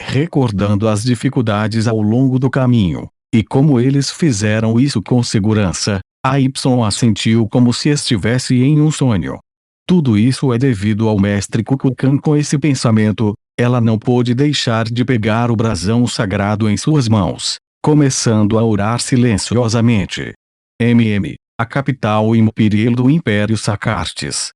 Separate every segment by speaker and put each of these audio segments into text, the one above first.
Speaker 1: recordando as dificuldades ao longo do caminho, e como eles fizeram isso com segurança. A Y assentiu como se estivesse em um sonho. Tudo isso é devido ao mestre Kukulkan. Com esse pensamento, ela não pôde deixar de pegar o brasão sagrado em suas mãos, começando a orar silenciosamente. A capital imperial do Império Sacartes.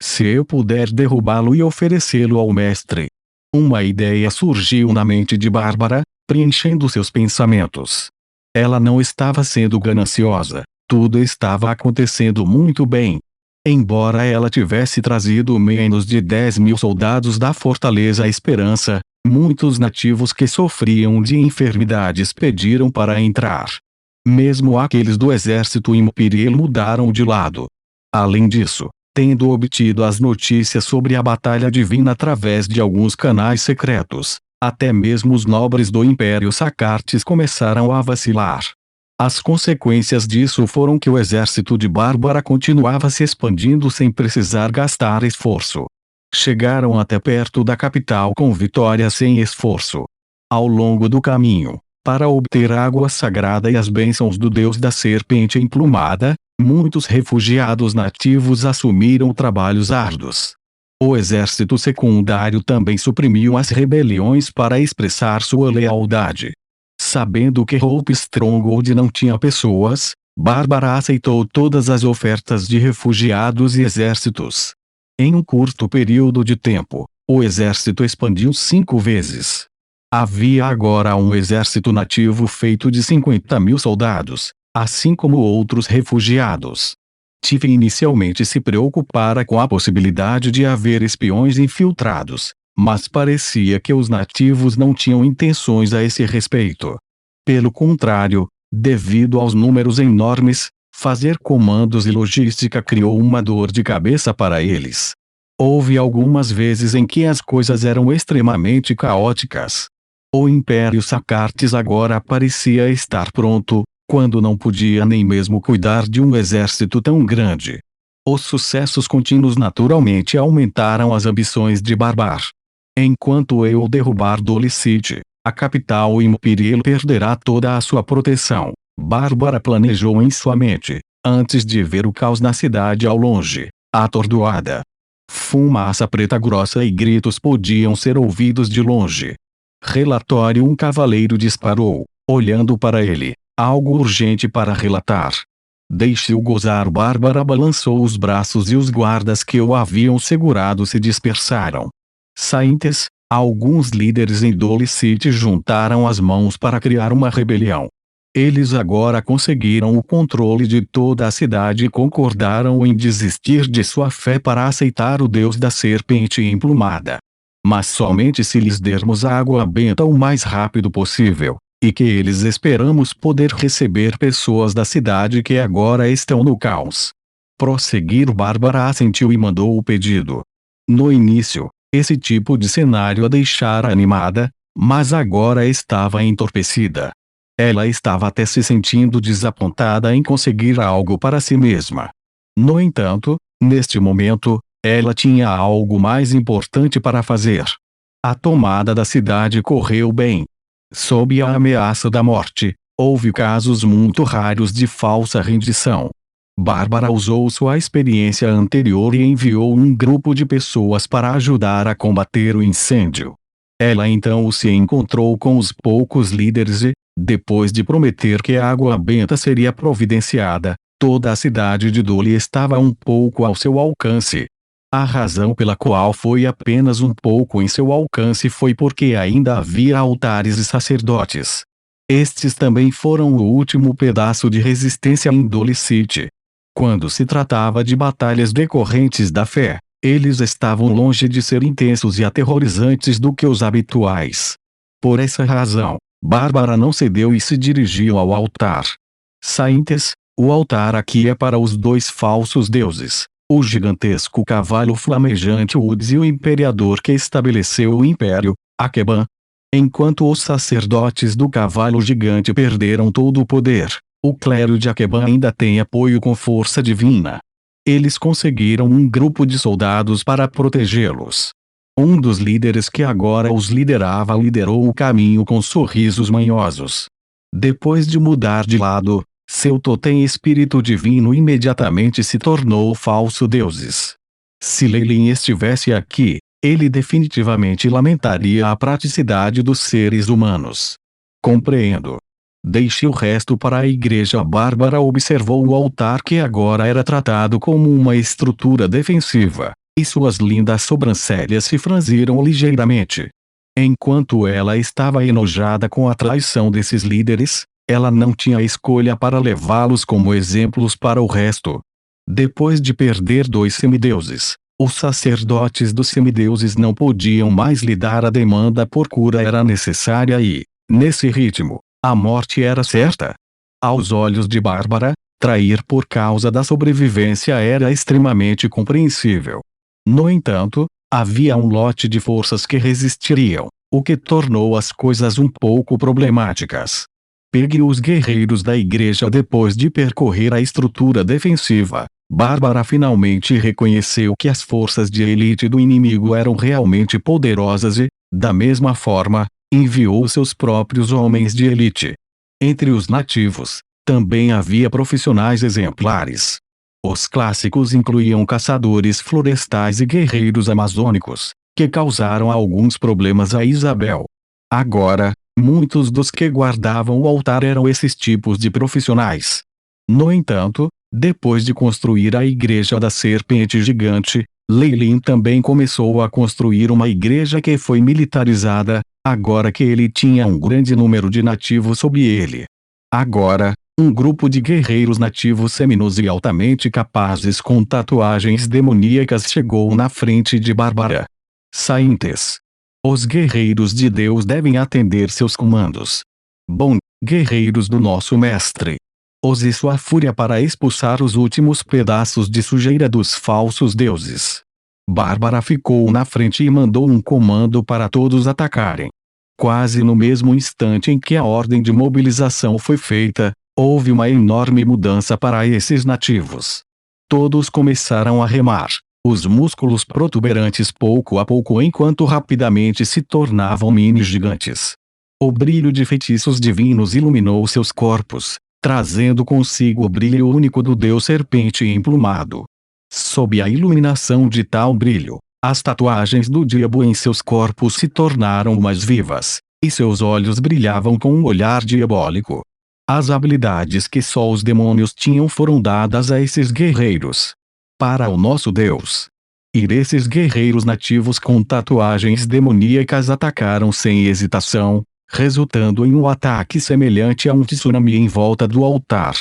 Speaker 1: Se eu puder derrubá-lo e oferecê-lo ao mestre. Uma ideia surgiu na mente de Bárbara, preenchendo seus pensamentos. Ela não estava sendo gananciosa. Tudo estava acontecendo muito bem. Embora ela tivesse trazido menos de 10.000 soldados da Fortaleza Esperança, muitos nativos que sofriam de enfermidades pediram para entrar. Mesmo aqueles do exército imperial mudaram de lado. Além disso, tendo obtido as notícias sobre a batalha divina através de alguns canais secretos, até mesmo os nobres do Império Sacartes começaram a vacilar. As consequências disso foram que o exército de Bárbara continuava se expandindo sem precisar gastar esforço. Chegaram até perto da capital com vitória sem esforço. Ao longo do caminho, para obter água sagrada e as bênçãos do deus da serpente emplumada, muitos refugiados nativos assumiram trabalhos árduos. O exército secundário também suprimiu as rebeliões para expressar sua lealdade. Sabendo que Hope Stronghold não tinha pessoas, Bárbara aceitou todas as ofertas de refugiados e exércitos. Em um curto período de tempo, o exército expandiu 5 vezes. Havia agora um exército nativo feito de 50.000 soldados, assim como outros refugiados. Tiff inicialmente se preocupara com a possibilidade de haver espiões infiltrados, mas parecia que os nativos não tinham intenções a esse respeito. Pelo contrário, devido aos números enormes, fazer comandos e logística criou uma dor de cabeça para eles. Houve algumas vezes em que as coisas eram extremamente caóticas. O Império Sacartes agora parecia estar pronto, quando não podia nem mesmo cuidar de um exército tão grande. Os sucessos contínuos naturalmente aumentaram as ambições de Bárbara. Enquanto eu derrubar Dole City, a capital imperial perderá toda a sua proteção, Bárbara planejou em sua mente, antes de ver o caos na cidade ao longe, atordoada. Fumaça preta grossa e gritos podiam ser ouvidos de longe. Relatório: um cavaleiro disparou, olhando para ele, algo urgente para relatar. Deixe-o gozar. Bárbara balançou os braços e os guardas que o haviam segurado se dispersaram. Saintes, alguns líderes em Dole City juntaram as mãos para criar uma rebelião. Eles agora conseguiram o controle de toda a cidade e concordaram em desistir de sua fé para aceitar o deus da serpente emplumada. Mas somente se lhes dermos a água benta o mais rápido possível, e que eles esperamos poder receber pessoas da cidade que agora estão no caos. Prosseguir. Bárbara assentiu e mandou o pedido. No início, esse tipo de cenário a deixara animada, mas agora estava entorpecida. Ela estava até se sentindo desapontada em conseguir algo para si mesma. No entanto, neste momento, ela tinha algo mais importante para fazer. A tomada da cidade correu bem. Sob a ameaça da morte, houve casos muito raros de falsa rendição. Bárbara usou sua experiência anterior e enviou um grupo de pessoas para ajudar a combater o incêndio. Ela então se encontrou com os poucos líderes e, depois de prometer que a água benta seria providenciada, toda a cidade de Dole estava um pouco ao seu alcance. A razão pela qual foi apenas um pouco em seu alcance foi porque ainda havia altares e sacerdotes. Estes também foram o último pedaço de resistência em Dole City. Quando se tratava de batalhas decorrentes da fé, eles estavam longe de ser intensos e aterrorizantes do que os habituais. Por essa razão, Bárbara não cedeu e se dirigiu ao altar. Saintes, o altar aqui é para os 2 falsos deuses, o gigantesco cavalo flamejante Uds e o imperador que estabeleceu o império, Akeban. Enquanto os sacerdotes do cavalo gigante perderam todo o poder, o clero de Akeban ainda tem apoio com força divina. Eles conseguiram um grupo de soldados para protegê-los. Um dos líderes que agora os liderava liderou o caminho com sorrisos manhosos. Depois de mudar de lado, seu totem espírito divino imediatamente se tornou falso deuses. Se Leilin estivesse aqui, ele definitivamente lamentaria a praticidade dos seres humanos. Compreendo. Deixe o resto para a igreja. Bárbara observou o altar que agora era tratado como uma estrutura defensiva, e suas lindas sobrancelhas se franziram ligeiramente. Enquanto ela estava enojada com a traição desses líderes, ela não tinha escolha para levá-los como exemplos para o resto. Depois de perder 2 semideuses, os sacerdotes dos semideuses não podiam mais lidar. A demanda por cura era necessária e, nesse ritmo, a morte era certa. Aos olhos de Bárbara, trair por causa da sobrevivência era extremamente compreensível. No entanto, havia um lote de forças que resistiriam, o que tornou as coisas um pouco problemáticas. Pegue os guerreiros da igreja. Depois de percorrer a estrutura defensiva, Bárbara finalmente reconheceu que as forças de elite do inimigo eram realmente poderosas e, da mesma forma, enviou seus próprios homens de elite. Entre os nativos, também havia profissionais exemplares. Os clássicos incluíam caçadores florestais e guerreiros amazônicos, que causaram alguns problemas a Isabel. Agora, muitos dos que guardavam o altar eram esses tipos de profissionais. No entanto, depois de construir a igreja da serpente gigante, Leilin também começou a construir uma igreja que foi militarizada, agora que ele tinha um grande número de nativos sob ele. Agora, um grupo de guerreiros nativos seminos e altamente capazes com tatuagens demoníacas chegou na frente de Bárbara. Saintes. Os guerreiros de Deus devem atender seus comandos. Bom, guerreiros do nosso mestre. Use sua fúria para expulsar os últimos pedaços de sujeira dos falsos deuses. Bárbara ficou na frente e mandou um comando para todos atacarem. Quase no mesmo instante em que a ordem de mobilização foi feita, houve uma enorme mudança para esses nativos. Todos começaram a remar, os músculos protuberantes pouco a pouco enquanto rapidamente se tornavam mini-gigantes. O brilho de feitiços divinos iluminou seus corpos, trazendo consigo o brilho único do Deus Serpente emplumado. Sob a iluminação de tal brilho, as tatuagens do diabo em seus corpos se tornaram mais vivas, e seus olhos brilhavam com um olhar diabólico. As habilidades que só os demônios tinham foram dadas a esses guerreiros. Para o nosso Deus. E esses guerreiros nativos com tatuagens demoníacas atacaram sem hesitação, resultando em um ataque semelhante a um tsunami em volta do altar.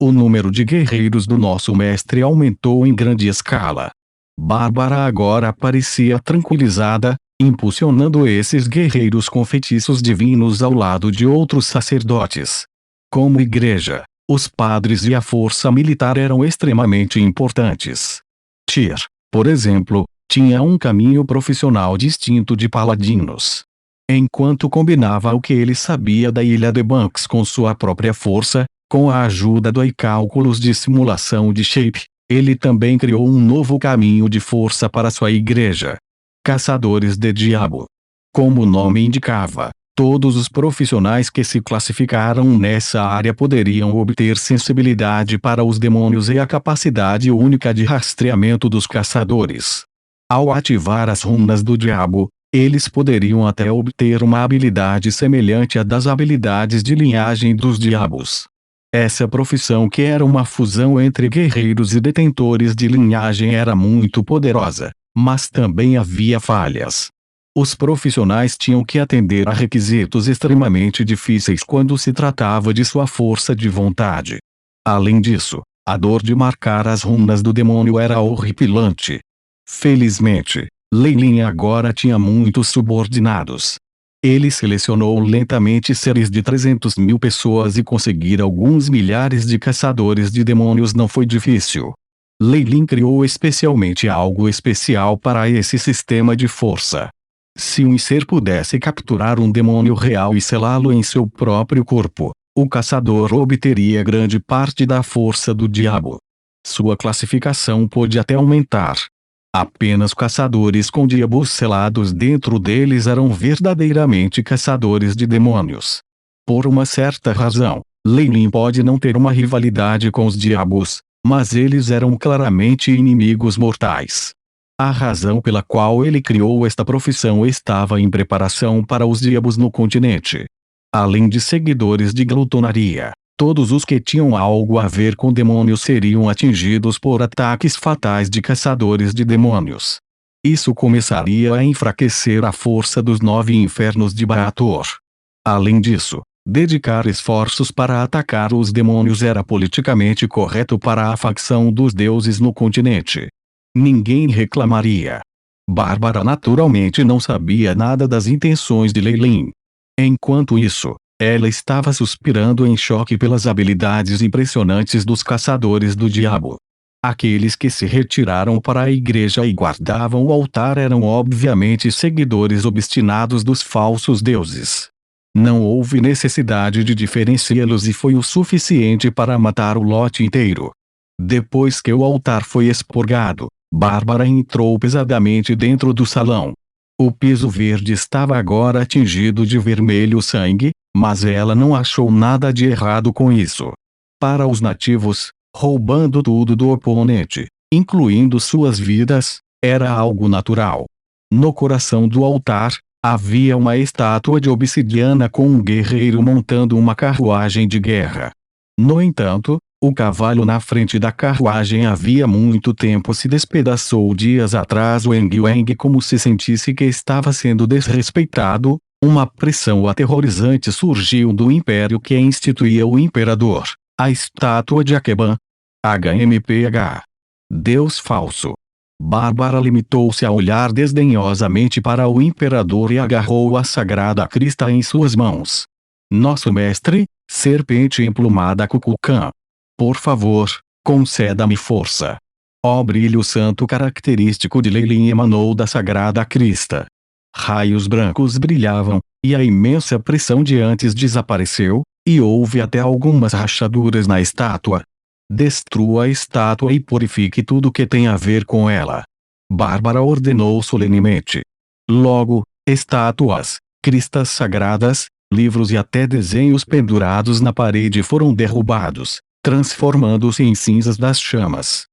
Speaker 1: O número de guerreiros do nosso mestre aumentou em grande escala. Bárbara agora parecia tranquilizada, impulsionando esses guerreiros com feitiços divinos ao lado de outros sacerdotes. Como igreja, os padres e a força militar eram extremamente importantes. Tyr, por exemplo, tinha um caminho profissional distinto de paladinos. Enquanto combinava o que ele sabia da Ilha de Banks com sua própria força, com a ajuda dos cálculos de simulação de Shape, ele também criou um novo caminho de força para sua igreja. Caçadores de Diabo. Como o nome indicava, todos os profissionais que se classificaram nessa área poderiam obter sensibilidade para os demônios e a capacidade única de rastreamento dos caçadores. Ao ativar as runas do diabo, eles poderiam até obter uma habilidade semelhante à das habilidades de linhagem dos diabos. Essa profissão, que era uma fusão entre guerreiros e detentores de linhagem, era muito poderosa, mas também havia falhas. Os profissionais tinham que atender a requisitos extremamente difíceis quando se tratava de sua força de vontade. Além disso, a dor de marcar as runas do demônio era horripilante. Felizmente, Leilin agora tinha muitos subordinados. Ele selecionou lentamente seres de 300.000 pessoas e conseguir alguns milhares de caçadores de demônios não foi difícil. Leilin criou especialmente algo especial para esse sistema de força. Se um ser pudesse capturar um demônio real e selá-lo em seu próprio corpo, o caçador obteria grande parte da força do diabo. Sua classificação pôde até aumentar. Apenas caçadores com diabos selados dentro deles eram verdadeiramente caçadores de demônios. Por uma certa razão, Leilin pode não ter uma rivalidade com os diabos, mas eles eram claramente inimigos mortais. A razão pela qual ele criou esta profissão estava em preparação para os diabos no continente. Além de seguidores de glutonaria, todos os que tinham algo a ver com demônios seriam atingidos por ataques fatais de caçadores de demônios. Isso começaria a enfraquecer a força dos 9 infernos de Baator. Além disso, dedicar esforços para atacar os demônios era politicamente correto para a facção dos deuses no continente. Ninguém reclamaria. Bárbara naturalmente não sabia nada das intenções de Leilin. Enquanto isso, ela estava suspirando em choque pelas habilidades impressionantes dos caçadores do diabo. Aqueles que se retiraram para a igreja e guardavam o altar eram obviamente seguidores obstinados dos falsos deuses. Não houve necessidade de diferenciá-los e foi o suficiente para matar o lote inteiro. Depois que o altar foi expurgado, Bárbara entrou pesadamente dentro do salão. O piso verde estava agora tingido de vermelho sangue, mas ela não achou nada de errado com isso. Para os nativos, roubando tudo do oponente, incluindo suas vidas, era algo natural. No coração do altar, havia uma estátua de obsidiana com um guerreiro montando uma carruagem de guerra. No entanto, o cavalo na frente da carruagem havia muito tempo se despedaçou dias atrás. Wang Wang como se sentisse que estava sendo desrespeitado. Uma pressão aterrorizante surgiu do império que instituía o imperador, a estátua de Akeban. HMPH. Deus falso. Bárbara limitou-se a olhar desdenhosamente para o imperador e agarrou a sagrada crista em suas mãos. Nosso mestre, serpente emplumada Kukulkan. Por favor, conceda-me força. Ó brilho santo característico de Leilin emanou da sagrada crista. Raios brancos brilhavam, e a imensa pressão de antes desapareceu, e houve até algumas rachaduras na estátua. Destrua a estátua e purifique tudo que tem a ver com ela. Bárbara ordenou solenemente. Logo, estátuas, cristas sagradas, livros e até desenhos pendurados na parede foram derrubados, transformando-se em cinzas das chamas.